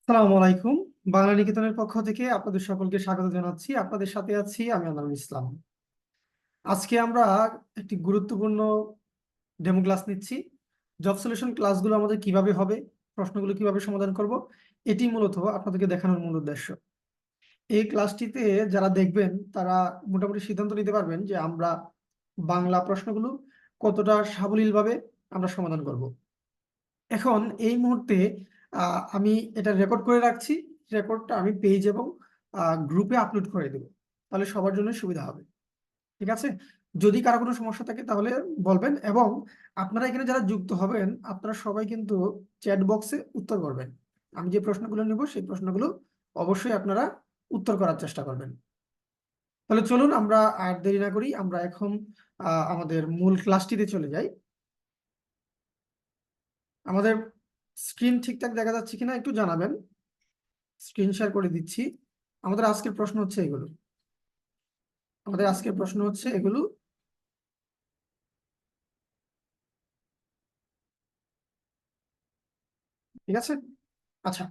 সালামু আলাইকুম। বাংলা নিকেতনের পক্ষ থেকে আপনাদের সকলকে স্বাগত জানাচ্ছি। আপনাদের সাথে আছি আমি আনারুল ইসলাম। আজকে আমরা একটি গুরুত্বপূর্ণ ডেমো ক্লাস নিচ্ছি। জব সলিউশন ক্লাসগুলো আমাদের কিভাবে হবে, প্রশ্নগুলো কিভাবে সমাধান করব, এটি মূলত আপনাদেরকে দেখানোর মূল উদ্দেশ্য। এই ক্লাসটিতে যারা দেখবেন তারা মোটামুটি সিদ্ধান্ত নিতে পারবেন যে আমরা বাংলা প্রশ্নগুলো কতটা সাবলীলভাবে আমরা সমাধান করব। এখন এই মুহূর্তে আমি এটা রেকর্ড করে রাখছি। রেকর্ডটা আমি পেজ এবং গ্রুপে আপলোড করে দেব, তাহলে সবার জন্য সুবিধা হবে। ঠিক আছে? যদি কারো কোনো সমস্যা থাকে তাহলে বলবেন, এবং আপনারা এখানে যারা যুক্ত হবেন আপনারা সবাই কিন্তু চ্যাট বক্সে উত্তর করবেন। আমি যে প্রশ্নগুলো নেব সেই প্রশ্নগুলো অবশ্যই আপনারা উত্তর করার চেষ্টা করবেন। তাহলে চলুন আমরা আর দেরি না করি, আমরা এখন আমাদের মূল ক্লাসটিতে চলে যাই। আমাদের স্ক্রিন ঠিকঠাক দেখা যাচ্ছে কিনা একটু জানাবেন। স্ক্রিন শেয়ার করে দিচ্ছি। আমাদের আজকের প্রশ্ন হচ্ছে এগুলো। ঠিক আছে? আচ্ছা,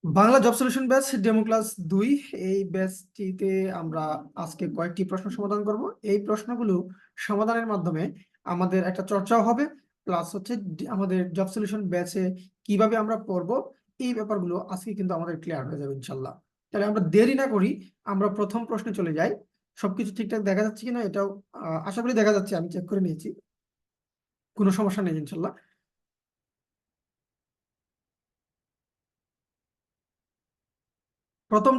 Bangla job solution batch demo class 2, এই ব্যাচটিতে আমরা আজকে কয়েকটি প্রশ্ন সমাধান করব। এই প্রশ্নগুলো সমাধানের মাধ্যমে আমাদের একটা চর্চাও হবে, প্লাস হচ্ছে আমাদের জব সলিউশন ব্যাচে কিভাবে আমরা পড়ব এই ব্যাপারগুলো আজকে কিন্তু আমাদের ক্লিয়ার হয়ে যাবে ইনশাল্লাহ। তাহলে আমরা দেরি না করি, আমরা প্রথম প্রশ্নে চলে যাই। সবকিছু ঠিকঠাক দেখা যাচ্ছে কিনা এটাও আশা করি দেখা যাচ্ছে, আমি চেক করে নিয়েছি, কোনো সমস্যা নেই ইনশাল্লাহ। প্রথম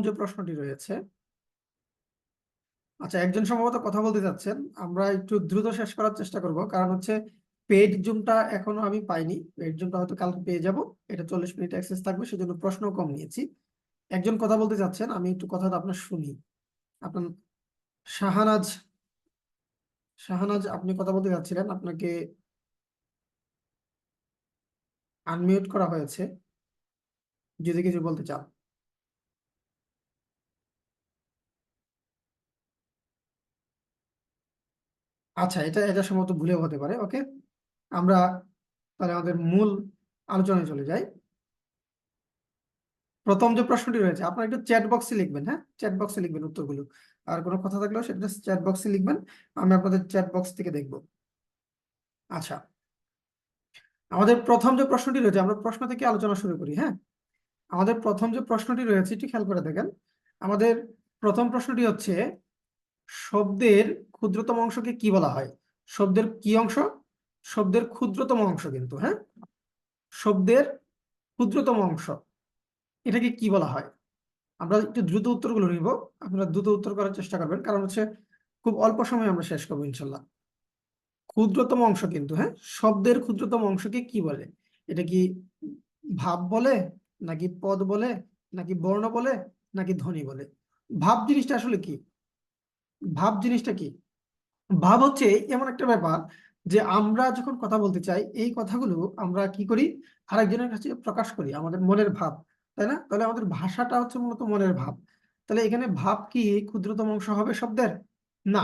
যে প্রশ্নটি রয়েছে, আচ্ছা, একজন সম্ভবত কথা বলতে চাচ্ছেন, আমরা একটু দ্রুত শেষ করার চেষ্টা করব, কারণ হচ্ছে পেইড জুমটা এখনো আমি পাইনি। পেইড জুমটা হয়তো কালকে পেয়ে যাব, এটা 40 মিনিট অ্যাক্সেস থাকবে, সেজন্য প্রশ্ন কম নিয়েছি। একজন কথা বলতে চাচ্ছেন, আমি একটু কথাটা আপনার শুনি। আপনার শাহানাজ, আপনি কথা বলতে চাচ্ছিলেন, আপনাকে আনমিউট করা হয়েছে, যদি কিছু বলতে চান। আচ্ছা, এটা এটা সম্ভবত ভুলেও হতে পারে। ওকে, আমরা তাহলে আমাদের মূল আলোচনায় চলে যাই। প্রথম যে প্রশ্নটি রয়েছে, আপনারা একটু চ্যাট বক্সে লিখবেন। হ্যাঁ, চ্যাট বক্সে লিখবেন উত্তরগুলো। আর কোনো কথা থাকলেও সেটা চ্যাট বক্সে লিখবেন, আমি আপনাদের চ্যাট বক্স থেকে দেখব। আচ্ছা, আমাদের প্রথম যে প্রশ্নটি রয়েছে, আমরা প্রশ্ন থেকে আলোচনা শুরু করি। হ্যাঁ, আমাদের প্রথম যে প্রশ্নটি রয়েছে একটু খেয়াল করে দেখেন। আমাদের প্রথম প্রশ্নটি হচ্ছে, শব্দের ক্ষুদ্রতম অংশকে কি বলা হয়? শব্দের কি অংশ? শব্দের ক্ষুদ্রতম অংশ কিন্তু, হ্যাঁ, শব্দের ক্ষুদ্রতম অংশ, এটাকে কি বলা হয়? আমরা একটু দ্রুত উত্তরগুলো নিব, আপনারা দ্রুত উত্তর করার চেষ্টা করবেন, কারণ হচ্ছে খুব অল্প সময় আমরা শেষ করবো ইনশাল্লাহ। ক্ষুদ্রতম অংশ কিন্তু, হ্যাঁ, শব্দের ক্ষুদ্রতম অংশকে কি বলে? এটা কি ভাব বলে, নাকি পদ বলে, নাকি বর্ণ বলে, নাকি ধ্বনি বলে? ভাব জিনিসটা আসলে কি? ভাব জিনিসটা কি? ভাব হচ্ছে এমন একটা ব্যাপার যে আমরা যখন কথা বলতে চাই, এই কথাগুলো আমরা কি করি, আরেকজনের কাছে প্রকাশ করি, আমাদের মনের ভাব, তাই না? তাহলে আমাদের ভাষাটা হচ্ছে মূলত মনের ভাব। তাহলে এখানে ভাব কি ক্ষুদ্রতম অংশ হবে শব্দের? না,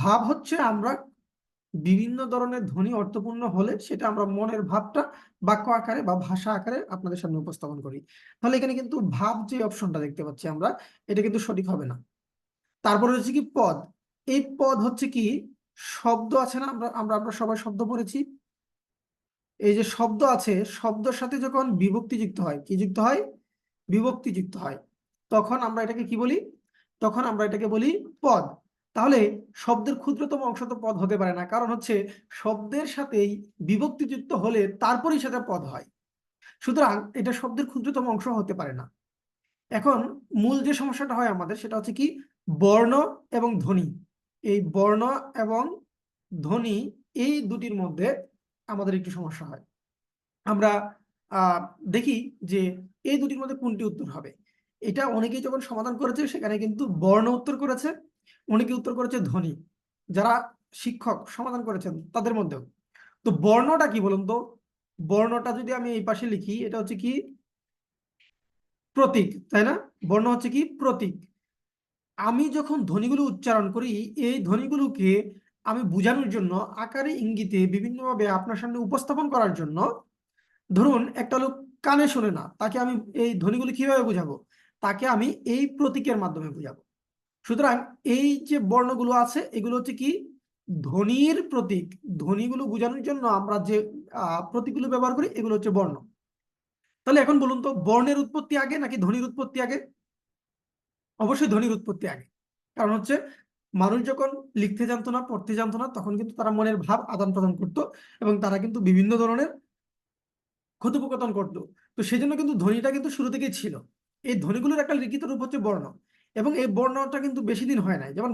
ভাব হচ্ছে আমরা বিভিন্ন ধরনের ধ্বনি অর্থপূর্ণ হলে সেটা আমরা মনের ভাবটা বাক্য আকারে বা ভাষা আকারে আপনাদের সামনে উপস্থাপন করি। তাহলে এখানে কিন্তু ভাব যে অপশনটা দেখতে পাচ্ছি আমরা, এটা কিন্তু সঠিক হবে না। তারপরে হচ্ছে কি পদ। এই পদ হচ্ছে কি শব্দ আছে না, আমরা আমরা আমরা সবাই শব্দ পড়েছি। এই যে শব্দ আছে, শব্দের সাথে যখন বিভক্তি যুক্ত হয়, কি যুক্ত হয়? বিভক্তি যুক্ত হয়, তখন আমরা এটাকে কি বলি? তখন আমরা এটাকে বলি পদ। তাহলে শব্দের ক্ষুদ্রতম অংশ তো পদ হতে পারে না, কারণ হচ্ছে শব্দের সাথেই বিভক্তি যুক্ত হলে তারপরেই সেটা পদ হয়। সুতরাং এটা শব্দের ক্ষুদ্রতম অংশ হতে পারে না। এখন মূল যে সমস্যাটা হয় আমাদের, সেটা হচ্ছে কি বর্ণ এবং ধ্বনি। এই বর্ণ এবং ধ্বনি, এই দুটির মধ্যে আমাদের একটু সমস্যা হয়। আমরা আহ দেখি যে এই দুটির মধ্যে কোনটি উত্তর হবে। এটা অনেকেই যখন সমাধান করেছে সেখানে কিন্তু বর্ণ উত্তর করেছে, অনেকে উত্তর করেছে ধ্বনি, যারা শিক্ষক সমাধান করেছেন তাদের মধ্যেও। তো বর্ণটা কি বলুন তো? বর্ণটা যদি আমি এই পাশে লিখি, এটা হচ্ছে কি প্রতীক, তাই না? বর্ণ হচ্ছে কি প্রতীক। আমি যখন ধ্বনিগুলো উচ্চারণ করি, এই ধ্বনিগুলোকে আমি বোঝানোর জন্য, আকারে ইঙ্গিতে বিভিন্নভাবে আপনার সামনে উপস্থাপন করার জন্য ধরুন একটা লোক কানে শোনে না, তাকে আমি এই ধ্বনিগুলো কিভাবে বুঝাবো? তাকে আমি এই প্রতীকের মাধ্যমে বুঝাবো। সুতরাং এই যে বর্ণগুলো আছে এগুলো হচ্ছে কি ধ্বনির প্রতীক। ধ্বনিগুলো বোঝানোর জন্য আমরা যে প্রতীকগুলো ব্যবহার করি এগুলো হচ্ছে বর্ণ। তাহলে এখন বলুন তো, বর্ণের উৎপত্তি আগে নাকি ধ্বনির উৎপত্তি আগে? অবশ্যই ধ্বনির উৎপত্তি আগে। কারণ হচ্ছে মানুষ যখন লিখতে জানতো না, পড়তে জানতো না, তখন কিন্তু তারা মনের ভাব আদান প্রদান করতো এবং তারা কিন্তু বিভিন্ন ধরনের কথোপকথন করতো। তো সেই জন্য কিন্তু ধ্বনিটা কিন্তু শুরু থেকেই ছিল। এই ধ্বনিগুলোর একটা লিখিত রূপ হচ্ছে বর্ণ, এবং এই বর্ণটা কিন্তু বেশি দিন হয় নাই। যেমন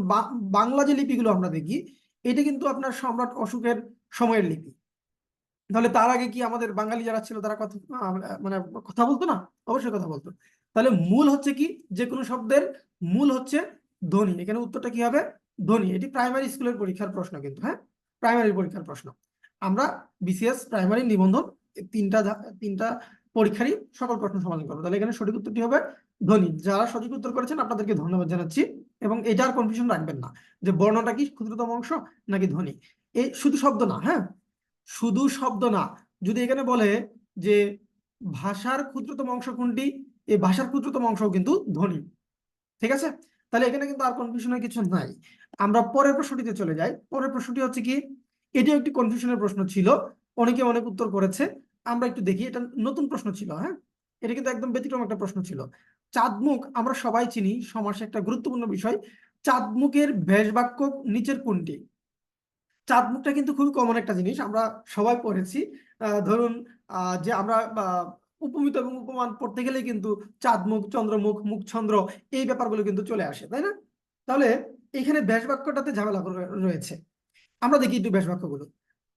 বাংলা যে লিপিগুলো আমরা দেখি, এটা কিন্তু আপনার সম্রাট অশোকের সময়ের লিপি। তাহলে তার আগে কি আমাদের বাঙালি যারা ছিল তারা কথা মানে কথা বলতো না? অবশ্যই কথা বলতো। তাহলে মূল হচ্ছে কি, যে কোনো শব্দের মূল হচ্ছে ধ্বনি। এখানে উত্তরটা কি হবে? ধ্বনি। এটি প্রাইমারি স্কুলের পরীক্ষার প্রশ্ন কিন্তু, হ্যাঁ, প্রাইমারি পরীক্ষার প্রশ্ন। আমরা বিসিএস প্রাইমারি নিবন্ধন তিনটা তিনটা পরীক্ষারই সকল প্রশ্ন সমাধান করবো। তাহলে এখানে সঠিক উত্তরটি হবে ধ্বনি। যারা সঠিক উত্তর করেছেন আপনাদেরকে ধন্যবাদ জানাচ্ছি। এবং এটার কনফিউশন রাখবেন না যে বর্ণটা কি ক্ষুদ্রতম অংশ নাকি ধ্বনি। এই শুধু শব্দ না, হ্যাঁ, শুধু শব্দ না, যদি এখানে বলে যে ভাষার ক্ষুদ্রতম অংশ কোনটি, এই ভাষার ক্ষুদ্রতম অংশও কিন্তু ধ্বনি। ঠিক আছে? তাহলে এখানে কিন্তু আর কনফিউশনের কিছু নাই। আমরা পরের প্রশ্নটিতে চলে যাই। পরের প্রশ্নটি হচ্ছে কি, এটিও একটি কনফিউশনের প্রশ্ন ছিল, অনেকে অনেক উত্তর করেছে। আমরা একটু দেখি, এটা নতুন প্রশ্ন ছিল, হ্যাঁ, এটা কিন্তু একদম ব্যতিক্রম একটা প্রশ্ন ছিল। চাঁদমুখ আমরা সবাই চিনি, সমাসে একটা গুরুত্বপূর্ণ বিষয়। চাঁদমুখের ব্যাস বাক্য নিচের কোনটি? চাঁদ মুখটা কিন্তু খুবই কমন একটা জিনিস, আমরা সবাই পড়েছি। ধরুন যে আমরা উপমিত এবং উপমান পড়তে গেলে কিন্তু চাঁদ মুখ, চন্দ্রমুখ, মুখচন্দ্র, এই ব্যাপারগুলো কিন্তু চলে আসে, তাই না? তাহলে এখানে ব্যাস বাক্যটাতে ঝামেলা রয়েছে। আমরা দেখি একটু ব্যাস বাক্যগুলো।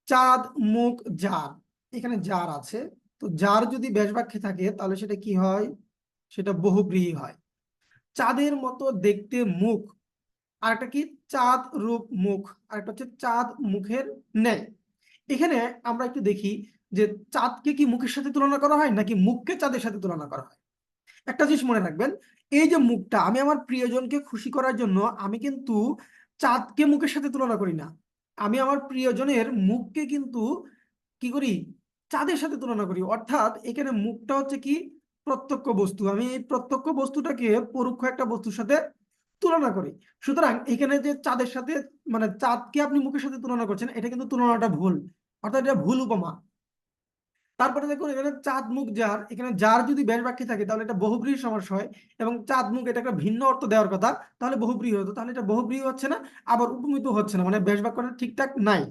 চাঁদ মুখ যার, এখানে যার আছে, তো যার যদি ব্যাস বাক্যে থাকে তাহলে সেটা কি হয়? সেটা বহুব্রীহি হয়। চাঁদের মতো দেখতে মুখ, আরেকটা কি চাঁদ রূপ মুখ, আরেকটা হচ্ছে চাঁদ মুখের ন্যায়। এখানে আমরা একটু দেখি যে চাঁদকে কি মুখের সাথে তুলনা করা হয় নাকি মুখকে চাঁদের সাথে তুলনা করা হয়। একটা জিনিস মনে রাখবেন, এই যে মুখটা, আমি আমার প্রিয়জনকে খুশি করার জন্য আমি কিন্তু চাঁদকে মুখের সাথে তুলনা করি না। আমি আমার প্রিয়জনের মুখকে কিন্তু কি করি? চাঁদের সাথে তুলনা করি। অর্থাৎ এখানে মুখটা হচ্ছে কি প্রত্যক্ষ বস্তু, আমি এই প্রত্যক্ষ বস্তুটাকে পরোক্ষ একটা বস্তুর সাথে তুলনা করি। সুতরাং এখানে যে চাঁদের সাথে, মানে চাঁদকে আপনি মুখের সাথে তুলনা করছেন, এটা কিন্তু তুলনাটা ভুল, অর্থাৎ এটা ভুল উপমা। তারপরে দেখুন এখানে চাঁদ মুখ যার, এখানে যার যদি ব্যাস বাক্যে থাকে তাহলে এটা বহুব্রীহি সমাস হয়, এবং চাঁদ মুখ এটা একটা ভিন্ন অর্থ দেওয়ার কথা, তাহলে বহুব্রীহি হতো। তাহলে এটা বহুব্রীহি হচ্ছে না, আবার উপমিত হচ্ছে না, মানে ব্যাস বাক্যটা ঠিকঠাক নাই।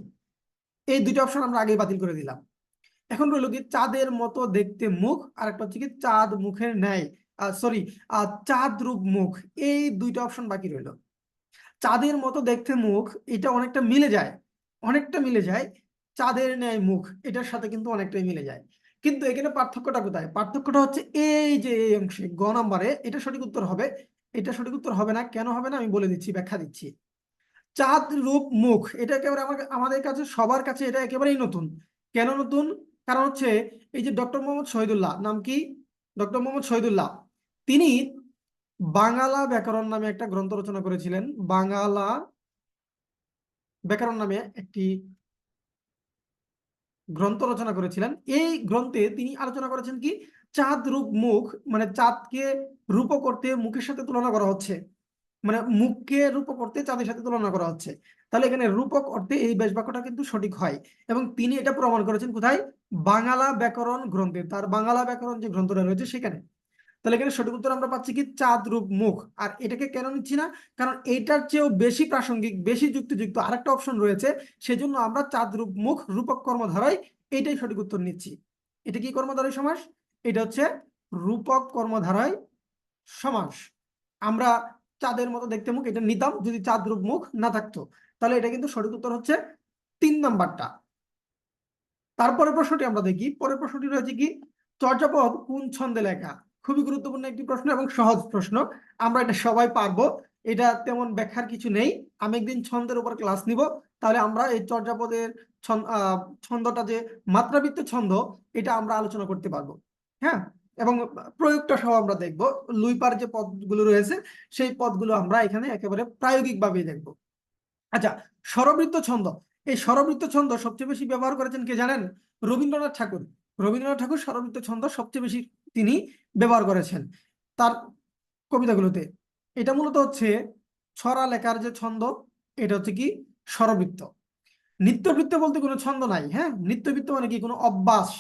এই দুটো অপশন আমরা আগেই বাতিল করে দিলাম। এখন রইল কি চাঁদের মতো দেখতে মুখ, আর একটা হচ্ছে কি চাঁদ মুখের ন্যায়, সরি, চাঁদ রূপ মুখ। এই দুইটা অপশন বাকি রইল। চাঁদের মতো দেখতে মুখ, এটা অনেকটা মিলে যায়, অনেকটা মিলে যায়। চাঁদের ন্যায় মুখ, এটার সাথে কিন্তু অনেকটাই মিলে যায়। কিন্তু এখানে পার্থক্যটা কোথায়? পার্থক্যটা হচ্ছে এই যে এই অংশে গ নাম্বারে, এটা সঠিক উত্তর হবে। এটা সঠিক উত্তর হবে না, কেন হবে না আমি বলে দিচ্ছি, ব্যাখ্যা দিচ্ছি। চাঁদ রূপ মুখ, এটা একেবারে আমাদের কাছে সবার কাছে এটা একেবারেই নতুন। কেন নতুন? কারণ হচ্ছে এই যে ডক্টর মোহাম্মদ শহীদুল্লাহ, নাম কি? ডক্টর মোহাম্মদ শহীদুল্লাহ, তিনি বাংলা ব্যাকরণ নামে একটা গ্রন্থ রচনা করেছিলেন। বাংলা ব্যাকরণ নামে একটি গ্রন্থ রচনা করেছিলেন। এই গ্রন্থে তিনি আলোচনা করেছেন কি, চাঁদ রূপ মুখ, মানে চাঁদকে রূপ করতে মুখের সাথে তুলনা করা হচ্ছে, মানে মুখকে রূপক অর্থে চাঁদের সাথে তুলনা করা হচ্ছে। তাহলে এখানে রূপক অর্থে এই ব্যাস বাক্যটা কিন্তু সঠিক হয়, এবং তিনি এটা প্রমাণ করেছেন কোথায়? বাংলা ব্যাকরণ গ্রন্থে, তার বাংলা ব্যাকরণ যে গ্রন্থটা রয়েছে সেখানে। তাহলে এখানে সঠিক উত্তর আমরা পাচ্ছি কি চাঁদ রূপ মুখ। আর এটাকে কেন নিচ্ছি না? কারণ এইটার চেয়েও বেশি প্রাসঙ্গিক, বেশি যুক্তিযুক্ত আরেকটা অপশন রয়েছে, সেজন্য আমরা চাঁদ রূপ মুখ রূপক কর্মধারায় এইটাই সঠিক উত্তর নিচ্ছি। এটা কি কর্মধারয় সমাস? এটা হচ্ছে রূপক কর্মধারয় সমাস। আমরা চাঁদের মতো দেখতে মুখ এটা নিতাম যদি চাঁদ রূপ মুখ না থাকতো। তাহলে এটা কিন্তু সঠিক উত্তর হচ্ছে 3 নাম্বারটা। তারপরে প্রশ্নটি আমরা দেখি। পরের প্রশ্নটি রয়েছে কি, চর্যাপদ কোন ছন্দে লেখা? খুবই গুরুত্বপূর্ণ একটি প্রশ্ন এবং সহজ প্রশ্ন, আমরা এটা সবাই পারবো, এটা তেমন ব্যাখ্যার কিছু নেই। আমি একদিন ছন্দের উপর ক্লাস নিব, তাহলে আমরা এই চর্যাপদের ছন্দটা যে মাত্রাবৃত্ত ছন্দ, এটা আমরা আলোচনা করতে পারবো, হ্যাঁ, এবং প্রয়োগটা সহ আমরা দেখবো। লুইপার যে পদগুলো রয়েছে সেই পদগুলো আমরা এখানে একেবারে প্রায়োগিকভাবে দেখবো। আচ্ছা, স্বরবৃত্ত ছন্দ, এই স্বরবৃত্ত ছন্দ সবচেয়ে বেশি ব্যবহার করেছেন কে জানেন? রবীন্দ্রনাথ ঠাকুর। রবীন্দ্রনাথ ঠাকুর স্বরবৃত্ত ছন্দ সবচেয়ে বেশি তিনি ব্যবহার করেছেন তার কবিতাগুলোতে। এটা মূলত হচ্ছে ছড়া লেখার যে ছন্দ, এটা হচ্ছে কি স্বরবৃত্ত। নিত্যবৃত্ত বলতে কোনো ছন্দ নাই, হ্যাঁ। নিত্যবৃত্ত মানে কি কোনো অভ্যাস,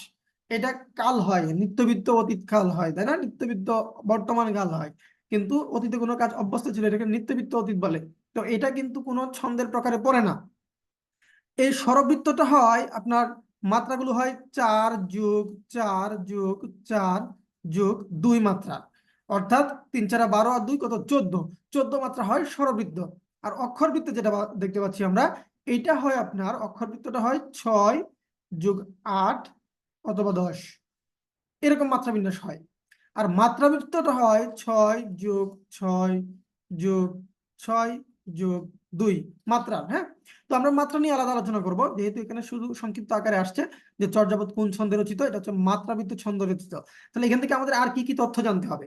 এটা কাল হয়। নিত্যবৃত্ত অতীত কাল হয়, তাই না? নিত্যবৃত্ত বর্তমান কাল হয়, কিন্তু অতীতে কোনো কাজ অভ্যস্ত ছিল, এটাকে নিত্যবৃত্ত অতীত বলে। তো এটা কিন্তু কোনো ছন্দের প্রকারে পড়ে না। এই স্বরবৃত্তটা হয় আপনার, মাত্রাগুলো হয় 4+4+4+2 মাত্রা, অর্থাৎ 3×4 = 12 আর 2 কত 14, 14 মাত্রা হয় স্বরবৃত্ত। আর অক্ষরবৃত্ত যেটা দেখতে পাচ্ছি আমরা, এইটা হয় আপনার, অক্ষরবৃত্তটা হয় 6+8 অথবা 10, এরকম মাত্রা বিন্যাস হয়। আর মাত্রাবৃত্তটা হয় 6+6+6+2 মাত্রা, হ্যাঁ। তো আমরা মাত্রা নিয়ে আলাদা আলোচনা করব, যেহেতু এখানে শুধু সংক্ষিপ্ত আকারে আসছে যে চর্যাপদ কোন ছন্দে রচিত, এটা হচ্ছে মাত্রাবৃত্ত ছন্দ রচিত। তাহলে এখান থেকে আমাদের আর কি কি তথ্য জানতে হবে?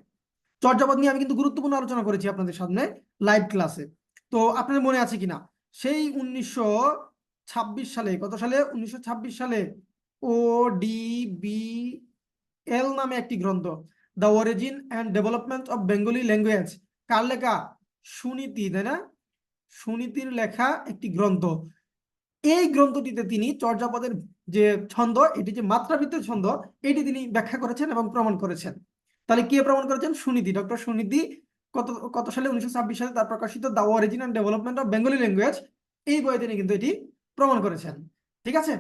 চর্যাপদ নিয়ে আমি কিন্তু গুরুত্বপূর্ণ আলোচনা করেছি আপনাদের সামনে লাইভ ক্লাসে। তো আপনাদের মনে আছে কিনা, সেই 1926 সালে, কত সালে, 1926 সালে ODBL নামে একটি গ্রন্থ, the origin and development of Bengali language, কার লেখা? সুনীতি, তাই না? সুনীতির লেখা একটি গ্রন্থ। এই গ্রন্থটিতে তিনি চর্যাপদের যে ছন্দ, এটি যে মাত্রাবৃত্ত ছন্দ, এটি তিনি ব্যাখ্যা করেছেন এবং প্রমাণ করেছেন। তাহলে কে প্রমাণ করেছেন? সুনীতি, ডক্টর সুনীতি। কত কত সালে? 1926 সালে তার প্রকাশিত the origin and development of Bengali language, এই বইয়ে তিনি কিন্তু এটি প্রমাণ করেছেন। ঠিক আছে।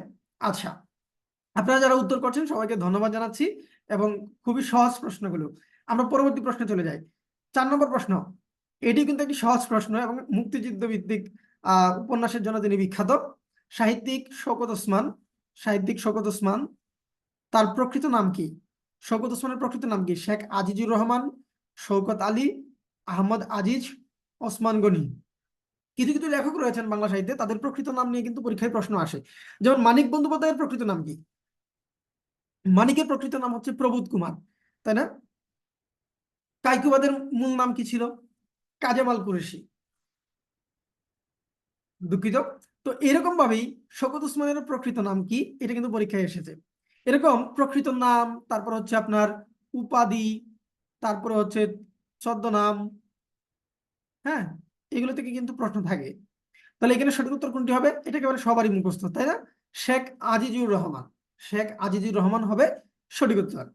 আচ্ছা, আপনারা যারা উত্তর করছেন সবাইকে ধন্যবাদ জানাচ্ছি, এবং খুবই সহজ প্রশ্নগুলো। আমরা পরবর্তী প্রশ্নে চলে যাই। 4 নম্বর প্রশ্ন, এটি কিন্তু একটি সহজ প্রশ্ন এবং মুক্তিযুদ্ধ ভিত্তিক উপন্যাসের জন্য তিনি বিখ্যাত। সাহিত্যিক শওকত ওসমান, সাহিত্যিক শওকত ওসমান, তার প্রকৃত নাম কি? শওকত ওসমানের প্রকৃত নাম কি? শেখ আজিজুর রহমান, শওকত আলী, আহমদ আজিজ, ওসমান গনি। কিছু কিছু লেখক রয়েছেন বাংলা সাহিত্যে, তাদের প্রকৃত নাম নিয়ে কিন্তু পরীক্ষায় প্রশ্ন আসে। যেমন মানিক বন্দ্যোপাধ্যায়ের প্রকৃত নাম কি? মানিকের প্রকৃত নাম হচ্ছে প্রবোধ কুমার, তাই না? কাইকুবাদের মূল নাম কি ছিল? কাজেমাল কুরেশি, দুঃখিত। তো এরকম ভাবেই শওকত ওসমানের প্রকৃত নাম কি, এটা কিন্তু পরীক্ষায় এসেছে। এরকম প্রকৃত নাম, তারপর হচ্ছে আপনার উপাধি, তারপরে হচ্ছে ছদ্মনাম, হ্যাঁ, এগুলো থেকে কিন্তু প্রশ্ন থাকে। তাহলে এখানে সঠিক উত্তর কোনটি হবে? এটা একেবারে সবারই মুখস্থ, তাই না? শেখ আজিজুর রহমান, শেখ আজিজুর রহমান হবে সঠিক উত্তর।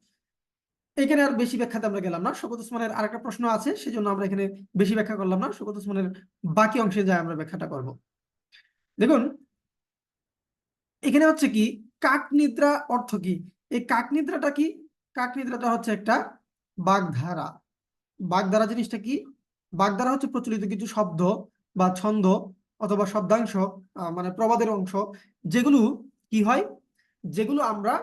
এখানে আর বেশি ব্যাখ্যাতে আমরা গেলাম না। শওকত ওসমানের আরেকটা প্রশ্ন আছে, সেজন্য আমরা এখানে বেশি ব্যাখ্যা করলাম না। শওকত ওসমানের বাকি অংশে যায় আমরা ব্যাখ্যাটা করব। দেখুন, এখানে হচ্ছে কি কাক নিদ্রা অর্থ কি? এই কাক নিদ্রাটা কি? কাক নিদ্রাটা হচ্ছে একটা বাগধারা। বাগধারা জিনিসটা কি? বাগধারা হচ্ছে প্রচলিত কিছু শব্দ বা ছন্দ অথবা শব্দাংশ, মানে প্রবাদের অংশ, যেগুলো কি হয়, যেগুলো আমরা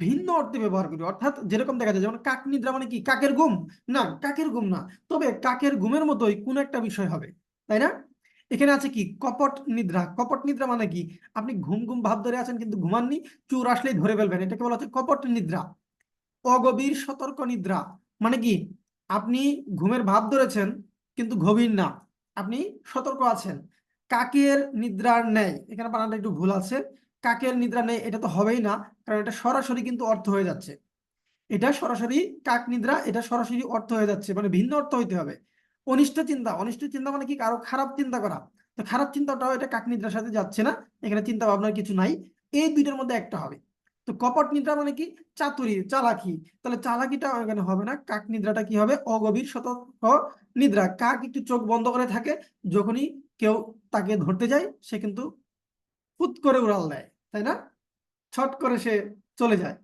ভিন্ন অর্থে ব্যবহার করি। অর্থাৎ যেরকম দেখা যায়, যেমন কাক নিদ্রা মানে কি? কাকের ঘুম? না, কাকের ঘুম না, তবে কাকের ঘুমের মতোই কোন একটা বিষয় হবে, তাই না? এখানে আছে কি কপট নিদ্রা। কপট নিদ্রা মানে কি? আপনি ঘুম ঘুম ভাব ধরে আছেন কিন্তু ঘুমাননি, চোর আসলেই ধরে ফেলবেন, এটাকে বলা হচ্ছে কপট নিদ্রা। অগভীর সতর্ক নিদ্রা মানে কি? আপনি ঘুমের ভাব ধরেছেন কিন্তু গভীর না, আপনি সতর্ক আছেন। কাকের নিদ্রার ন্যায়, এখানে বানানটা একটু ভুল আছে। কাকের নিদ্রা নেই, এটা তো হবেই না, কারণ এটা সরাসরি কিন্তু অর্থ হয়ে যাচ্ছে। এটা সরাসরি কাক নিদ্রা, এটা সরাসরি অর্থ হয়ে যাচ্ছে, মানে ভিন্ন অর্থ হইতে হবে। অনিষ্ট চিন্তা, অনিষ্ট চিন্তা মানে কি? কারো খারাপ চিন্তা করা। তো খারাপ চিন্তাটাও এটা কাক নিদ্রার সাথে যাচ্ছে না, এখানে চিন্তা ভাবনার কিছু নাই। এই দুইটার মধ্যে একটা হবে। তো কপট নিদ্রা মানে কি? চাতুরি, চালাকি। তাহলে চালাকিটা এখানে হবে না, কাক নিদ্রাটা কি হবে? অগভীর সতর্ক নিদ্রা। কাক একটু চোখ বন্ধ করে থাকে, যখনই কেউ তাকে ধরতে যায় সে কিন্তু ফুৎ করে উড়াল দেয়, তাই না? ছট করে সে চলে যায়।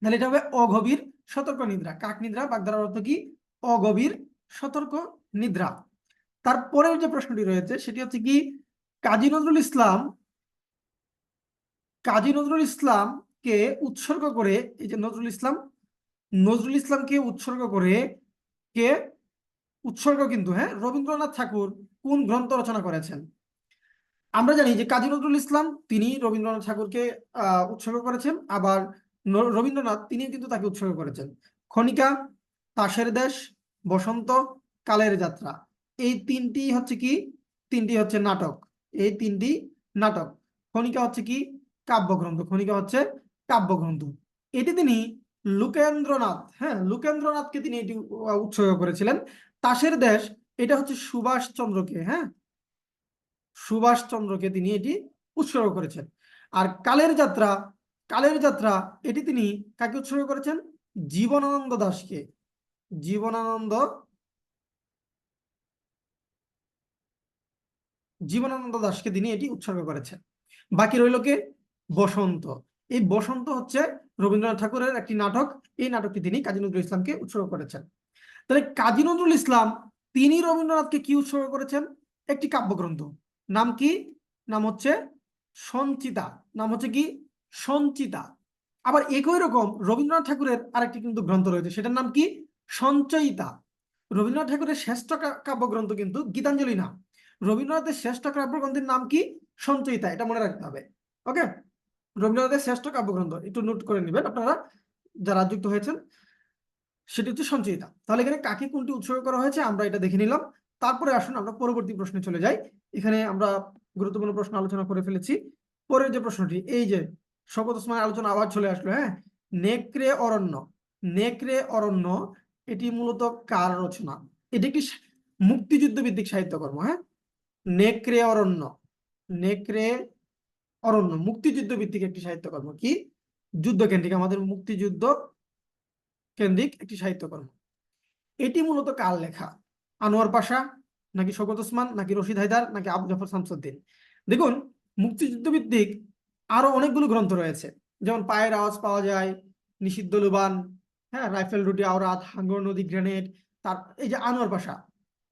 তাহলে এটা হবে অগভীর সতর্ক নিদ্রা। কাক নিদ্রা বাগধারার অর্থ কি? অগভীর সতর্ক নিদ্রা। তারপরের যে প্রশ্নটি রয়েছে সেটি হচ্ছে কি কাজী নজরুল ইসলাম, কাজী নজরুল ইসলামকে উৎসর্গ করে, এই যে নজরুল ইসলাম, নজরুল ইসলামকে উৎসর্গ করে কে? উৎসর্গ কিন্তু, হ্যাঁ, রবীন্দ্রনাথ ঠাকুর কোন গ্রন্থ রচনা করেছেন? আমরা জানি যে কাজী নজরুল ইসলাম তিনি রবীন্দ্রনাথ ঠাকুরকে উৎসর্গ করেছেন, আবার রবীন্দ্রনাথ তিনি কিন্তু তাকে উৎসর্গ করেছেন। খনিকা, তাসের দেশ, বসন্ত, কালের যাত্রা, এই তিনটি হচ্ছে কি? তিনটি হচ্ছে নাটক। এই তিনটি নাটক। খনিকা হচ্ছে কি? কাব্যগ্রন্থ। খনিকা হচ্ছে কাব্যগ্রন্থ। এটি তিনি লোকেন্দ্রনাথ, হ্যাঁ লোকেন্দ্রনাথকে তিনি এটি উৎসর্গ করেছিলেন। তাসের দেশ, এটা হচ্ছে সুভাষচন্দ্রকে, হ্যাঁ সুভাষচন্দ্রকে তিনি এটি উৎসর্গ করেছেন। আর কালের যাত্রা, কালের যাত্রা এটি তিনি কাকে উৎসর্গ করেছেন? জীবনানন্দ দাশকে, জীবনানন্দ, জীবনানন্দ দাশকে তিনি এটি উৎসর্গ করেছেন। বাকি রইল কে? বসন্ত। এই বসন্ত হচ্ছে রবীন্দ্রনাথ ঠাকুরের একটি নাটক, এই নাটকটি তিনি কাজী নজরুল ইসলামকে উৎসর্গ করেছেন। তাহলে কাজী নজরুল ইসলাম তিনি রবীন্দ্রনাথকে কি উৎসর্গ করেছেন? একটি কাব্যগ্রন্থ। নাম কি? নাম হচ্ছে সঞ্চিতা। নাম হচ্ছে কি? সঞ্চিতা। আবার একই রকম রবীন্দ্রনাথ ঠাকুরের আরেকটি কিন্তু গ্রন্থ রয়েছে, সেটার নাম কি? সঞ্চয়িতা। রবীন্দ্রনাথ ঠাকুরের শ্রেষ্ঠ কাব্যগ্রন্থ কিন্তু গীতাঞ্জলি না, রবীন্দ্রনাথের শ্রেষ্ঠ কাব্যগ্রন্থের নাম কি? সঞ্চয়িতা, এটা মনে রাখতে হবে। ওকে, রবীন্দ্রনাথের শ্রেষ্ঠ কাব্যগ্রন্থ একটু নোট করে নেবেন আপনারা যারা যুক্ত হয়েছেন, সেটি হচ্ছে সঞ্চয়িতা। তাহলে এখানে কাকে কোনটি উৎসর্গ করা হয়েছে আমরা এটা দেখে নিলাম। তারপরে আসুন আমরা পরবর্তী প্রশ্নে চলে যাই। এখানে আমরা গুরুত্বপূর্ণ প্রশ্ন আলোচনা করে ফেলেছি। পরের যে প্রশ্নটি, এই যে শওকত ওসমানের আলোচনা আবার চলে আসলো, হ্যাঁ নেকড়ে অরণ্য, নেকড়ে অরণ্য এটি মূলত কার রচনা? এটি একটি মুক্তিযুদ্ধ ভিত্তিক সাহিত্যকর্ম, হ্যাঁ নেকড়ে অরণ্য, নেকড়ে অরণ্য মুক্তিযুদ্ধ ভিত্তিক একটি সাহিত্যকর্ম। কি? যুদ্ধ কেন্দ্রিক, আমাদের মুক্তিযুদ্ধ কেন্দ্রিক একটি সাহিত্যকর্ম। এটি মূলত কার লেখা? আনোয়ার পাশা, নাকি শওকত ওসমান, নাকি রশিদ হায়দার, নাকি আবু জাফর শামসুদ্দিন? দেখুন মুক্তিযুদ্ধ ভিত্তিক আরো অনেকগুলো গ্রন্থ রয়েছে, যেমন পায়ের আওয়াজ পাওয়া যায়, নিষিদ্ধ লুবান, হ্যাঁ রাইফেল রুটি আওরাত, হাঙ্গর নদী গ্রেনেড। তার এই যে আনোয়ার পাশা,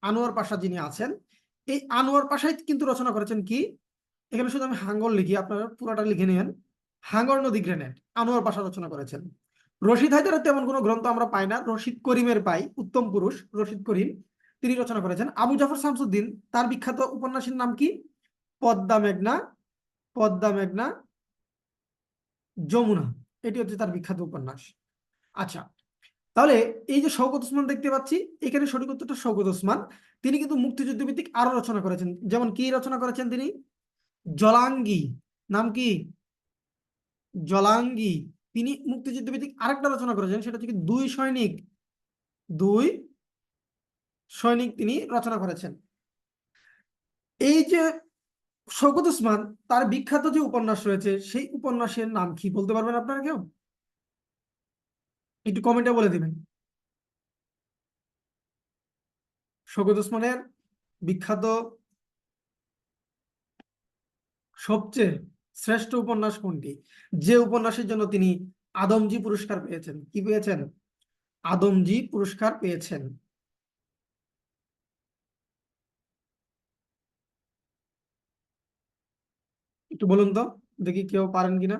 আনোয়ার পাশা যিনি আছেন, এই আনোয়ার পাশাই কিন্তু রচনা করেছেন কি? এখানে শুধু আমি হাঙ্গর লিখি, আপনারা পুরোটা লিখে নেন। হাঙ্গর নদী গ্রেনেড আনোয়ার পাশা রচনা করেছেন। রশিদ হায়দারের তেমন কোনো গ্রন্থ আমরা পাই না, রশিদ করিমের পাই, উত্তম পুরুষ রশিদ করিম, তিনি রচনা করেছেন। আবু জাফর শামসুদ্দিন, তার বিখ্যাত উপন্যাসের নাম কি? পদ্মা মেঘনা, পদ্মা মেঘনা যমুনা, এটি হচ্ছে তার বিখ্যাত উপন্যাস। আচ্ছা, তাহলে এই যে শওকত ওসমান দেখতে পাচ্ছি, এখানে সঠিক উত্তরটা শওকত ওসমান। তিনি কিন্তু মুক্তিযুদ্ধ ভিত্তিক আরো রচনা করেছেন, যেমন কি রচনা করেছেন তিনি? জলাঙ্গি, নাম কি? জলাঙ্গি। তিনি মুক্তিযুদ্ধ ভিত্তিক আরেকটা রচনা করেছেন, সেটা হচ্ছে কি দুই সৈনিক, দুই সৈনিক তিনি রচনা করেছেন। এই যে শওকত ওসমান, তার বিখ্যাত যে উপন্যাস রয়েছে, সেই উপন্যাসের নাম কি বলতে পারবেন আপনারা কেউ? একটু কমেন্টে বলে দিবেন। শওকত ওসমানের বিখ্যাত সবচেয়ে শ্রেষ্ঠ উপন্যাস কোনটি? যে উপন্যাসের জন্য তিনি আদমজি পুরস্কার পেয়েছেন? কি পেয়েছেন? আদমজি পুরস্কার পেয়েছেন। একটু বলুন তো, দেখি কেউ পারেন কিনা।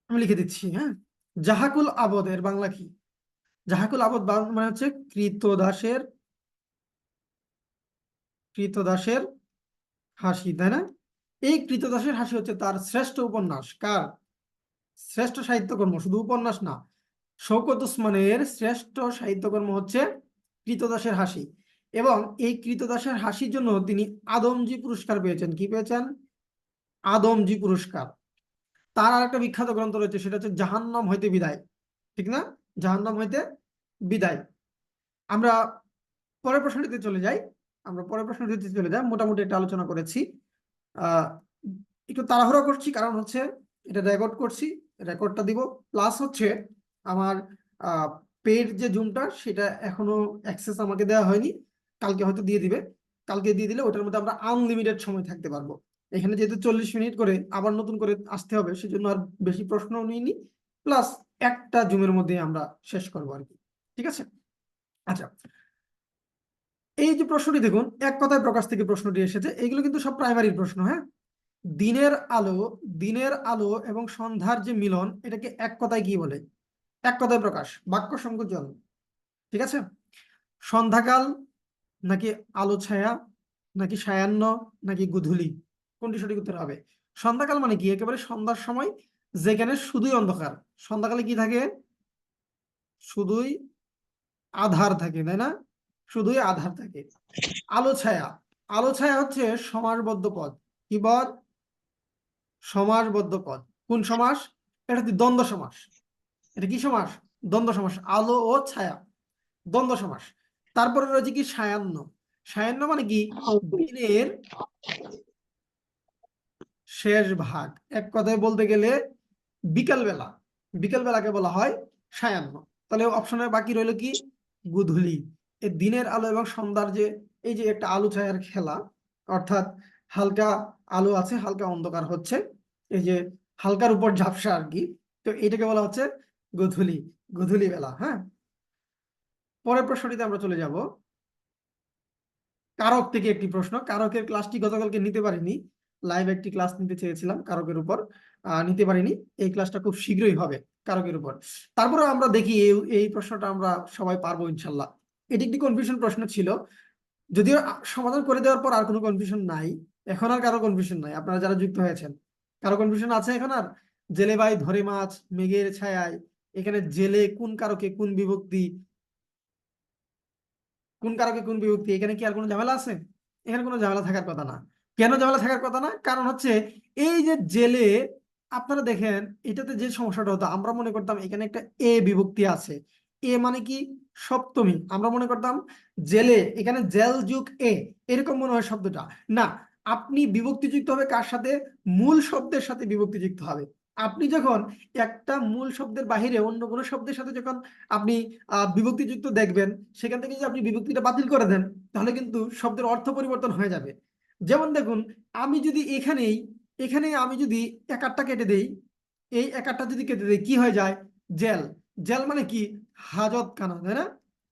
আমি লিখে দিচ্ছি, হ্যাঁ জাহাকুল আবদের বাংলা কি? জাহাকুল আবদ মানে হচ্ছে কৃতদাসের, কৃতদাসের হাসি, তাই না? এই কৃতদাসের হাসি হচ্ছে তার শ্রেষ্ঠ উপন্যাস। কার? শ্রেষ্ঠ সাহিত্যকর্ম, শুধু উপন্যাস না, শওকত ওসমানের শ্রেষ্ঠ সাহিত্যকর্ম হচ্ছে কৃতদাসের হাসি। এবং এই কৃতদাসের হাসির জন্য তিনি আদমজি পুরস্কার পেয়েছেন। কি পেয়েছেন? আদমজি পুরস্কার। তার আর একটা বিখ্যাত গ্রন্থ রয়েছে, সেটা হচ্ছে জাহান্নাম হইতে বিদায়, ঠিক না? জাহান্নাম হইতে বিদায়। আমরা পরের প্রশ্নটিতে চলে যাই, আমরা পরের প্রশ্নটিতে চলে যাই। মোটামুটি একটা আলোচনা করেছি, আহ একটু তাড়াহুড়া করছি, কারণ হচ্ছে এটা রেকর্ড করছি, রেকর্ডটা দিব, প্লাস হচ্ছে আমার পেড যে জুমটা সেটা এখনো অ্যাক্সেস আমাকে দেওয়া হয়নি, কালকে হয়তো দিয়ে দিবে। কালকে দিয়ে দিলে ওটার মধ্যে আমরা আনলিমিটেড সময় থাকতে পারবো। এখানে যেহেতু 40 মিনিট করে আবার নতুন করে আসতে হবে, সেজন্য আর বেশি প্রশ্নও নিইনি, প্লাস একটা জুমের মধ্যে আমরা শেষ করবো আর কি। ঠিক আছে? আচ্ছা, এই যে প্রশ্নটি দেখুন, এক কথায় প্রকাশ থেকে প্রশ্নটি এসেছে, এগুলো কিন্তু সব প্রাইমারি প্রশ্ন, হ্যাঁ দিনের আলো, দিনের আলো এবং সন্ধ্যার যে মিলন, এটাকে এক কথায় কি বলে? এক কথায় প্রকাশ, বাক্য সংযোজন, ঠিক আছে? সন্ধ্যাকাল, নাকি আলো ছায়া, নাকি সায়াহ্ন, নাকি গোধূলি? কোনটি সঠিক উত্তর হবে? সন্ধ্যাকাল মানে কি? একেবারে সন্ধ্যার সময় যেখানে শুধুই অন্ধকার। সন্ধ্যাকালে কি থাকে? শুধুই আধার থাকে, তাই না? শুধুই আধার থাকে। আলো ছায়া, আলো ছায়া হচ্ছে সমাসবদ্ধ পদ, কি পদ? সমাসবদ্ধ পদ। কোন সমাস? এটা হচ্ছে দ্বন্দ্ব সমাস। এটা কি সমাস? দ্বন্দ্ব সমাস। আলো ও ছায়া, দ্বন্দ্ব সমাস। তারপরে রয়েছে কি সায়াহ্ন। সায়াহ্ন মানে কি? দিনের শেষ ভাগ, এক কথায় বলতে গেলে বিকেল বেলা। বিকেল বেলাকে বলা হয় সায়াহ্ন। তাহলে অপশনে বাকি রইল কি? গোধূলি। এই দিনের আলো এবং সন্ধ্যার যে এই যে একটা আলো ছায়ার খেলা, অর্থাৎ হালকা আলো আছে, হালকা অন্ধকার হচ্ছে, এই যে হালকার উপর ঝাপসা আর কি, তো এটাকে বলা হচ্ছে গোধূলি, গোধূলি বেলা। হ্যাঁ, পরের প্রশ্নটিতে আমরা চলে যাব। কারক থেকে একটি প্রশ্ন। কারকের ক্লাসটি গতকালকে নিতে পারিনি, লাইভ একটি ক্লাস নিতে চেয়েছিলাম কারকের উপর, নিতে পারিনি। এই ক্লাসটা খুব শীঘ্রই হবে কারকের উপর। তারপরে আমরা দেখি এই প্রশ্নটা আমরা সবাই পারবো ইনশাল্লাহ। এটি একটি কনফিউশন প্রশ্ন ছিল, যদিও সমাধান করে দেওয়ার পর আর কোনো কনফিউশন নাই। এখন আর কারো কনফিউশন নাই, আপনারা যারা যুক্ত হয়েছেন। কারো কনফিউশন আছে এখন আর? জেলে ভাই ধরে মাছ মেঘের ছায়ায়, এখানে জেলে কোন কারকে কোন বিভক্তি, কোন কারকে কোন বিভক্তি, এখানে কি আর কোনো ঝামেলা আছে? এখানে কোনো ঝামেলা থাকার কথা না। কেন ঝামেলা থাকার কথা না? কারণ হচ্ছে এই যে জেলে, আপনারা দেখেন এটাতে যে সমস্যাটা হতো, আমরা মনে করতাম এখানে একটা এ বিভক্তি আছে। এ মানে কি? সপ্তমী। আমরা মনে করতাম জেলে, এখানে জেল যুগ এ, এরকম মনে হয় শব্দটা। না, আপনি বিভক্তি যুক্ত হবে কার সাথে? মূল শব্দের সাথে বিভক্তি যুক্ত হবে। আপনি যখন একটা মূল শব্দের বাহিরে অন্য কোনো শব্দের সাথে যখন আপনি বিভক্তিযুক্ত দেখবেন, সেখান থেকে যদি আপনি বিভক্তিটা বাতিল করে দেন, তাহলে কিন্তু শব্দের অর্থ পরিবর্তন হয়ে যাবে। যেমন দেখুন, আমি যদি এখানেই এখানে আমি যদি একারটা কেটে দেই, এই একারটা যদি কেটে দেই, কি হয়ে যায়? জেল। জেল মানে কি? হাজতখানা, তাই না?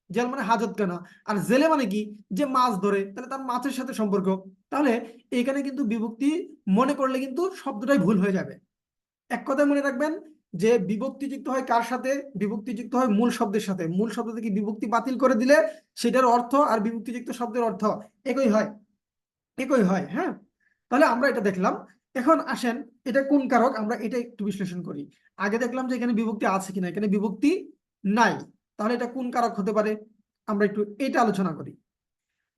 জেল মানে হাজতখানা। আর জেলে মানে কি? যে মাছ ধরে, তাহলে তার মাছের সাথে সম্পর্ক। তাহলে এখানে কিন্তু বিভক্তি মনে করলে কিন্তু শব্দটাই ভুল হয়ে যাবে। এক কথায় মনে রাখবেন যে বিভক্তি যুক্ত হয় কার সাথে? বিভক্তি যুক্ত হয় মূল শব্দের সাথে। মূল শব্দ থেকে বিভক্তি বাতিল করে দিলে সেটার অর্থ আর বিভক্তিযুক্ত শব্দের অর্থ একই হয়, একই হয়। হ্যাঁ, তাহলে আমরা এটা দেখলাম। এখন আসেন, এটা কোন কারক আমরা এটা একটু বিশ্লেষণ করি। আগে দেখলাম যে এখানে বিভক্তি আছে কিনা, এখানে বিভক্তি নাই, তাহলে এটা কোন কারক হতে পারে? আমরা একটু এটা আলোচনা করি।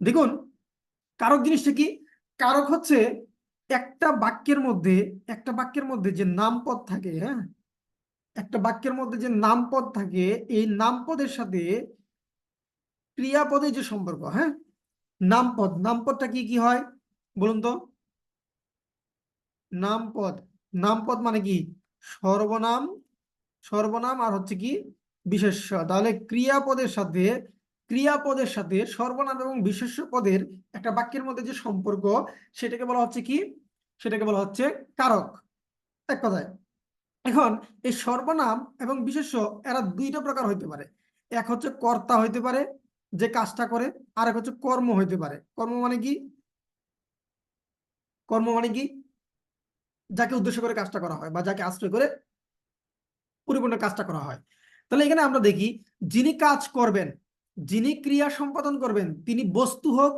দেখুন, কারক জিনিসটা কি? কারক হচ্ছে একটা বাক্যের মধ্যে, একটা বাক্যের মধ্যে যে নামপদ থাকে, হ্যাঁ, একটা বাক্যের মধ্যে যে নামপদ থাকে, এই নামপদের সাথে ক্রিয়াপদের যে সম্পর্ক। হ্যাঁ, নামপদ, নামপদটা কি কি হয় বলুন তো? নামপদ, নামপদ মানে কি? সর্বনাম, সর্বনাম আর হচ্ছে কি বিশেষ্য। তাহলে ক্রিয়াপদের সাথে, ক্রিয়াপদের সাথে সর্বনাম এবং বিশেষ্য পদের একটা বাক্যের মধ্যে যে সম্পর্ক, সেটাকে বলা হচ্ছে কি? সেটাকে বলা হচ্ছে কারক, এক কথায়। এখন এই সর্বনাম এবং বিশেষ্য এরা দুইটা প্রকার হইতে পারে। এক হচ্ছে কর্তা হইতে পারে, যে কাজটা করে, আর এক হচ্ছে কর্ম হইতে পারে। কর্ম মানে কি? কর্ম মানে কি? যাকে উদ্দেশ্য করে কাজটা করা হয় বা যাকে আশ্রয় করে পরিপূর্ণ কাজটা করা হয়। তাহলে এখানে আমরা দেখি, যিনি কাজ করবেন, যিনি ক্রিয়া সম্পাদন করবেন, তিনি বস্তু হোক,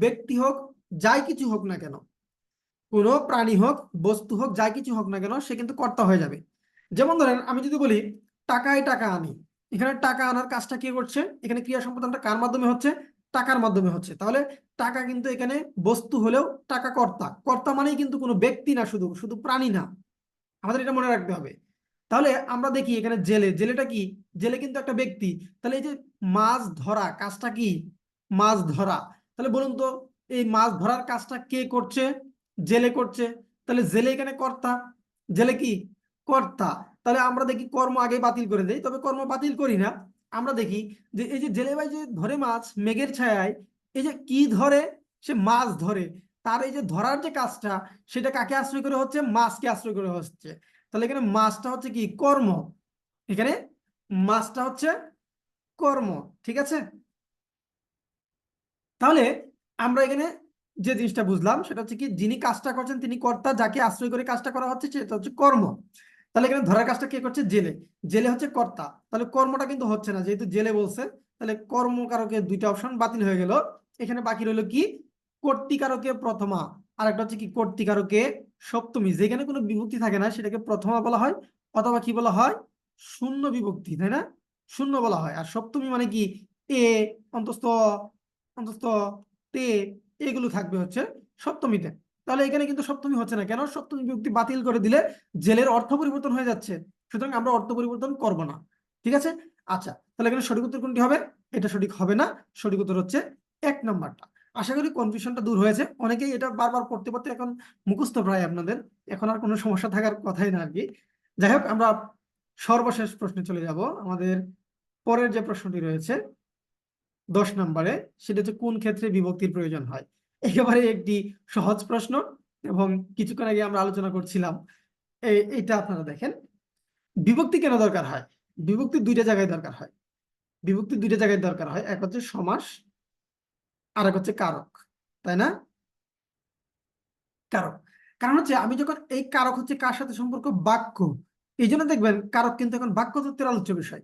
ব্যক্তি হোক, যাই কিছু হোক না কেন, কোনো প্রাণী হোক, বস্তু হোক, যাই কিছু হোক না কেন, সে কিন্তু কর্তা হয়ে যাবে। যেমন ধরেন আমি যদি বলি টাকায় টাকা আনি, এখানে টাকা আনার কাজটা কে করছে? এখানে ক্রিয়া সম্পাদনটা কার মাধ্যমে হচ্ছে? টাকার মাধ্যমে হচ্ছে। তাহলে টাকা কিন্তু এখানে বস্তু হলেও টাকা কর্তা। কর্তা মানেই কিন্তু কোনো ব্যক্তি না, শুধু শুধু প্রাণী না, আমাদের এটা মনে রাখতে হবে। তাহলে আমরা দেখি এখানে জেলে, জেলেটা কি? জেলে কিন্তু একটা ব্যক্তি। তাহলে এই যে মাছ ধরা কাজটা কি? মাছ ধরা। তাহলে বলুন তো, এই মাছ ধরার কাজটা কে করছে? জেলে করছে। তাহলে জেলে এখানে কর্তা, জেলে কি? কর্তা। তাহলে আমরা দেখি কর্ম আগে বাতিল করে দেই, তবে কর্ম বাতিল করি না। আমরা দেখি যে এই যে জেলে ভাই যে ধরে মাছ মেঘের ছায়ায়, এই যে কি ধরে? সে মাছ ধরে। তার এই যে ধরার যে কাজটা, সেটা কাকে আশ্রয় করে হচ্ছে? মাছকে আশ্রয় করে হচ্ছে। তাহলে এখানে মাছটা হচ্ছে কি? কর্ম। এখানে মাছটা হচ্ছে কর্ম। ঠিক আছে? তাহলে আমরা এখানে যে জিনিসটা বুঝলাম সেটা হচ্ছে কি, যিনি কাজটা করছেন তিনি কর্তা, যাকে আশ্রয় করে কাজটা করা হচ্ছে সেটা হচ্ছে কর্ম। তাহলে এখানে ধরার কাজটা কে করছে? জেলে। জেলে হচ্ছে কর্তা। তাহলে কর্মটা কিন্তু হচ্ছে না, যেহেতু জেলে বলছে। তাহলে কর্মকারকের দুইটা অপশন বাতিল হয়ে গেল। এখানে বাকি রইল কি? কর্তৃকারকে প্রথমা, আর একটা হচ্ছে কি কর্তৃকারকে সপ্তমী। যেখানে কোনো বিভক্তি থাকে না সেটাকে প্রথমা বলা হয়, অথবা কি বলা হয়? শূন্য বিভক্তি, তাই না? শূন্য বলা হয়। আর সপ্তমী মানে কি? এ, অন্তস্থ, অন্তস্থ, তে, এগুলো থাকবে হচ্ছে সপ্তমীতে। তাহলে এখানে কিন্তু সপ্তমী হচ্ছে না। কেন? সপ্তমী বিভক্তি বাতিল করে দিলে জেলের অর্থ পরিবর্তন হয়ে যাচ্ছে, সুতরাং আমরা অর্থ পরিবর্তন করব না। ঠিক আছে? আচ্ছা, তাহলে এখানে সঠিক উত্তর কোনটি হবে? এটা সঠিক হবে না, সঠিক উত্তর হচ্ছে 1 নম্বরটা। আশা করি কনফিউশনটা দূর হয়েছে। অনেকেই এটা বারবার পড়তে পড়তে এখন মুখস্থ প্রায় আপনাদের, এখন আর কোনো সমস্যা থাকার কথাই না আর কি। যাই হোক, আমরা সর্বশেষ প্রশ্নে চলে যাব। আমাদের পরের যে প্রশ্নটি রয়েছে 10 নম্বরে, সেটা হচ্ছে কোন ক্ষেত্রে বিভক্তির প্রয়োজন হয়। একেবারে একটি সহজ প্রশ্ন, এবং কিছুক্ষণ আগে আমরা আলোচনা করছিলাম। এইটা আপনারা দেখেন, বিভক্তি কেন দরকার হয়? বিভক্তি দুইটা জায়গায় দরকার হয়। বিভক্তি দুইটা জায়গায় দরকার হয়, এক হচ্ছে সমাস, আর এক হচ্ছে কারক, তাই না? কারক, কারণ হচ্ছে আমি যখন এই কারক হচ্ছে কার সাথে সম্পর্ক? বাক্য। এই জন্য দেখবেন কারক কিন্তু এখন বাক্য তত্ত্বের আলোচ্য বিষয়।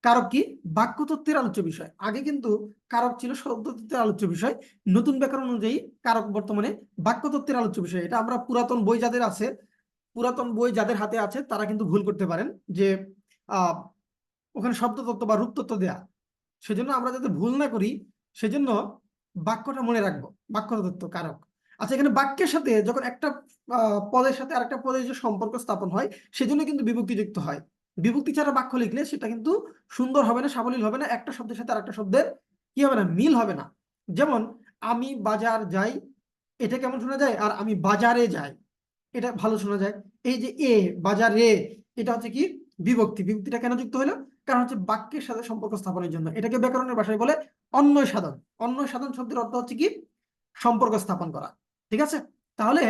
কারক কি? বাক্য তত্ত্বের আলোচ্য বিষয়। আগে কিন্তু কারক ছিল শব্দ তত্ত্বের আলোচ্য বিষয়। নতুন ব্যাকরণ অনুযায়ী কারক বর্তমানে বাক্য তত্ত্বের আলোচ্য বিষয়। এটা আমরা পুরাতন বই যাদের আছে, পুরাতন বই যাদের হাতে আছে, তারা কিন্তু ভুল করতে পারেন যে আহ ওখানে শব্দ তত্ত্ব বা রূপ তত্ত্ব দেয়া। সেজন্য আমরা যাতে ভুল না করি, সেজন্য বাক্যটা মনে রাখবো, বাক্য তত্ত্ব কারক। আচ্ছা, এখানে বাক্যের সাথে যখন একটা পদের সাথে আরেকটা পদের যে সম্পর্ক স্থাপন হয়, সেজন্য কিন্তু বিভক্তি যুক্ত হয়। বিভক্তি ছাড়া বাক্য লিখলে সেটা কিন্তু সুন্দর হবে না, সাবলীল হবে না, একটা শব্দের সাথে আরেকটা শব্দের কি হবে না? মিল হবে না। যেমন আমি বাজার যাই, এটা কেমন শোনা যায়? আর আমি বাজারে যাই, এটা ভালো শোনা যায়। এই যে বাজারে, এটা হচ্ছে কি? বিভক্তি। বিভক্তিটা কেন যুক্ত হলো? কারণ হচ্ছে বাক্যের সাথে সম্পর্ক স্থাপনের জন্য। এটাকে ব্যাকরণের ভাষায় বলে অন্বয় সাধন। অন্বয় সাধন শব্দের অর্থ হচ্ছে কি? সম্পর্ক স্থাপন করা। ঠিক আছে? তাহলে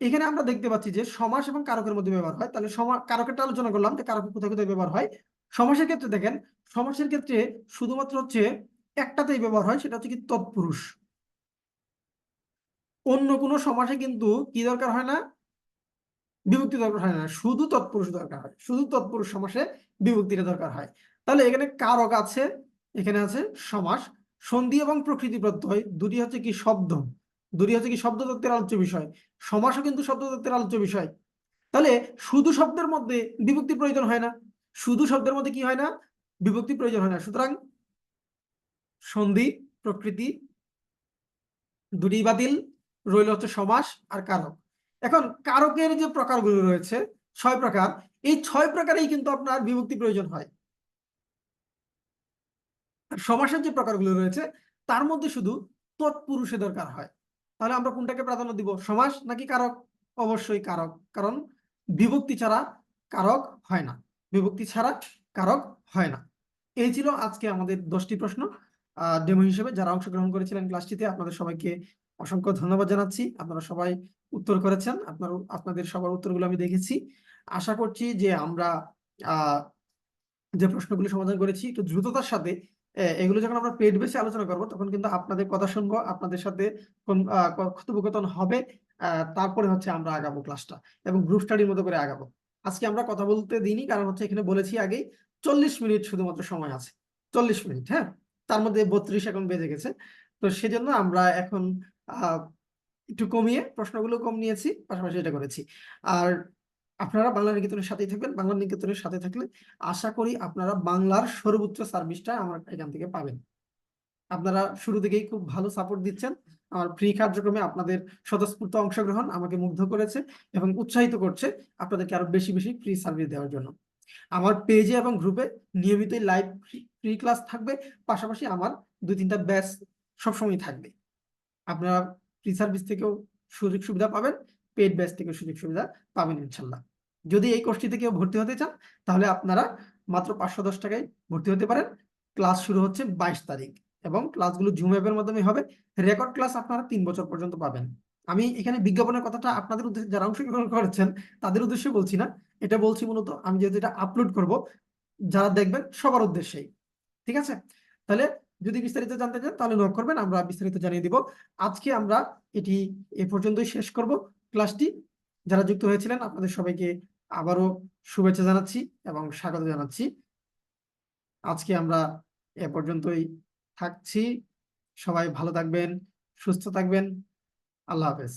এখানে আমরা দেখতে পাচ্ছি যে সমাস এবং কারকের মধ্যে ব্যবহার হয়। তাহলে কারকেরটা আলোচনা করলাম যে কারকের কোথায় কোথায় ব্যবহার হয়। সমাসের ক্ষেত্রে দেখেন, সমাসের ক্ষেত্রে শুধুমাত্র হচ্ছে একটাতেই ব্যবহার হয়, সেটা হচ্ছে কি? তৎপুরুষ। অন্য কোনো সমাসে কিন্তু কি দরকার হয় না? বিভক্তি দরকার হয় না, শুধু তৎপুরুষ দরকার হয়। শুধু তৎপুরুষ সমাসে বিভক্তিটা দরকার হয়। তাহলে এখানে কারক আছে, এখানে আছে সমাস। সন্ধি এবং প্রকৃতি প্রত্যয় দুটি হচ্ছে কি? শব্দ। দুটি হচ্ছে কি? শব্দ তত্ত্বের আলোচ্য বিষয়। সমাসও কিন্তু শব্দ তত্ত্বের আলোচ্য বিষয়। তাহলে শুধু শব্দের মধ্যে বিভক্তি প্রয়োজন হয় না। শুধু শব্দের মধ্যে কি হয় না? বিভক্তি প্রয়োজন হয় না। সুতরাং সন্ধি, প্রকৃতি দুটি বাতিল, রইল হচ্ছে সমাস আর কারক। এখন কারকের যে প্রকারগুলো রয়েছে 6 প্রকার, এই 6 প্রকারেই কিন্তু আপনার বিভক্তি প্রয়োজন হয়। আর সমাসের যে প্রকারগুলো রয়েছে তার মধ্যে শুধু তৎপুরুষে দরকার হয়। তাহলে আমরা কোনটাকে প্রাধান্য দিব? সমাস নাকি কারক? অবশ্যই কারক, কারণ বিভক্তি ছাড়া কারক হয় না। বিভক্তি ছাড়া কারক হয় না। এই ছিল আজকে আমাদের 10টি প্রশ্ন ডেমো হিসেবে। যারা অংশগ্রহণ করেছিলেন ক্লাসটিতে, আপনাদের সবাইকে অসংখ্য ধন্যবাদ জানাচ্ছি। আপনারা সবাই উত্তর করেছেন, আপনাদের সবার উত্তরগুলো আমি দেখেছি। আশা করছি যে আমরা আহ যে প্রশ্নগুলো সমাধান করেছি একটু দ্রুততার সাথে, এগুলো যখন আমরা পেড বেসে আলোচনা করব, তখন কিন্তু আপনাদের কথা শুনবো, আপনাদের সাথে কথোপকথন হবে। তারপরে হচ্ছে আমরা আগাবো ক্লাসটা, এবং গ্রুপ স্টাডির মতো করে আগাবো। আজকে আমরা কথা বলতে দিইনি, কারণ হচ্ছে এখানে বলেছি আগেই 40 মিনিট শুধুমাত্র সময় আছে। 40 মিনিট, হ্যাঁ, তার মধ্যে 32 এখন বেজে গেছে। তো সেজন্য আমরা এখন আহ একটু কমিয়ে প্রশ্নগুলো কম নিয়েছি, পাশাপাশি এটা করেছি। আর আপনারা বাংলা নিকেতনের সাথেই থাকবেন। বাংলা নিকেতনের সাথে থাকলে আশা করি আপনারা বাংলার সর্বোচ্চ সার্ভিসটা আমার এখান থেকে পাবেন। আপনারা শুরু থেকেই খুব ভালো সাপোর্ট দিচ্ছেন। আমার ফ্রি কার্যক্রমে আপনাদের স্বতঃস্ফূর্ত অংশগ্রহণ আমাকে মুগ্ধ করেছে এবং উৎসাহিত করছে আপনাদেরকে আরো বেশি বেশি ফ্রি সার্ভিস দেওয়ার জন্য। আমার পেজে এবং গ্রুপে নিয়মিত লাইভ ফ্রি ক্লাস থাকবে, পাশাপাশি আমার 2-3টা ব্যাচ সবসময় থাকবে। আপনারা ফ্রি সার্ভিস থেকেও সুযোগ সুবিধা পাবেন, পেড ব্যাচ থেকেও সুযোগ সুবিধা পাবেন ইনশাল্লাহ। যদি এই কোর্সটিতে কেউ ভর্তি হতে চান, তাহলে আপনারা মাত্র 510 টাকায় ভর্তি হতে পারেন। ক্লাস শুরু হচ্ছে 22 তারিখ, এবং ক্লাসগুলো জুম অ্যাপের মাধ্যমে হবে। রেকর্ড ক্লাস আপনারা 3 বছর পর্যন্ত পাবেন। আমি এখানে বিজ্ঞাপনের কথাটা আপনাদের উদ্দেশ্যে, যারা অংশগ্রহণ করেছেন তাদের উদ্দেশ্যে বলছি না, এটা বলছি মূলত আমি যেহেতু এটা আপলোড করব, যারা দেখবেন সবার উদ্দেশ্যেই। ঠিক আছে? তাহলে যদি বিস্তারিত জানতে চান তাহলে নক করবেন, আমরা বিস্তারিত জানিয়ে দিব। আজকে আমরা এটি এ পর্যন্তই শেষ করব ক্লাসটি। যারা যুক্ত হয়েছিলেন আপনাদের সবাইকে আবারও শুভেচ্ছা জানাচ্ছি এবং স্বাগত জানাচ্ছি। আজকে আমরা এ পর্যন্তই থাকছি। সবাই ভালো থাকবেন, সুস্থ থাকবেন। আল্লাহ হাফেজ।